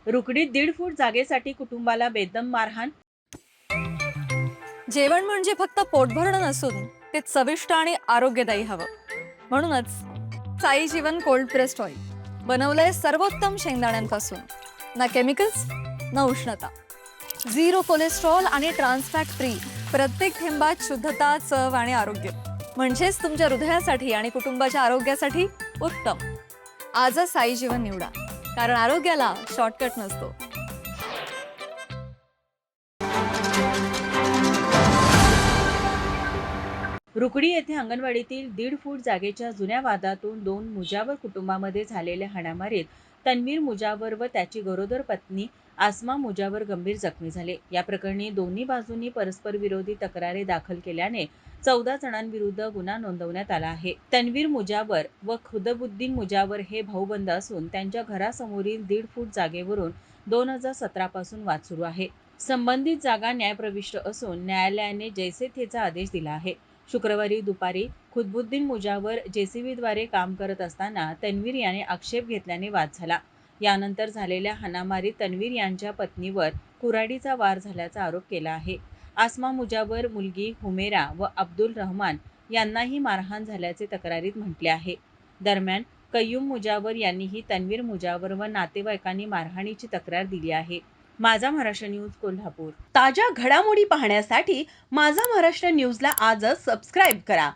रुकडीत 1.5 फूट जागेसाठी कुटुंबाला बेदम मारहाण. जेवण म्हणजे फक्त पोट भरणं नसून ते चविष्ट आणि आरोग्यदायी हवं. म्हणूनच साई जीवन कोल्ड प्रेस्ड ऑइल बनवलंय सर्वोत्तम शेंगदाण्यांपासून. ना केमिकल्स ना उष्णता, झिरो कोलेस्ट्रॉल आणि ट्रान्सफॅट फ्री. प्रत्येक थेंबात शुद्धता, चव आणि आरोग्य. म्हणजेच तुमच्या हृदयासाठी आणि कुटुंबाच्या आरोग्यासाठी उत्तम. आजच साई जीवन निवडा, कारण आरोग्याला शॉर्टकट नसतो. रुकडी येथे अंगणवाडीतील 1.5 फूट जागेच्या जुन्या वादातून 2 मुजावर कुटुंबामध्ये झालेल्या हाणामारीत तन्वीर मुजावर व त्याची गरोदर पत्नी आसमा मुजावर गंभीर जखमी झाले. या प्रकरणी दोन्ही बाजूंनी परस्पर विरोधी तक्रारी दाखल केल्याने 14 जणांविरुद्ध गुन्हा नोंदवण्यात आला आहे. तन्वीर मुजावर व खुदबुद्दीन मुजावर हे भाऊबंद असून त्यांच्या घरासमोरील 1.5 फूट जागेवरून 2017 पासून वाद सुरू आहे. संबंधित जागा न्यायप्रविष्ट असून न्यायालयाने जैसे थेचा आदेश दिला आहे. शुक्रवारी दुपारी खुदबुद्दीन मुजावर जेसीबीद्वारे काम करत असताना तन्वीर याने आक्षेप घेतल्याने वाद झाला. यानंतर झालेल्या हाणामारीत तन्वीर यांच्या पत्नीवर कुऱ्हाडीचा वार झाल्याचा आरोप केला आहे. आसमा मुजावर मुलगी हुमेरा व अब्दुल रहमान यांनाही मारहाण झाल्याचे तक्रारीत म्हटले आहे. दरम्यान कय्यूम मुजावर यांनीही तन्वीर मुजावर व नातेवाईकांनी मारहाणीची तक्रार दिली आहे. माझा महाराष्ट्र न्यूज कोल्हापूर. ताज्या घडामोडी पाहण्यासाठी माझा महाराष्ट्र न्यूजला आजच सबस्क्राईब करा.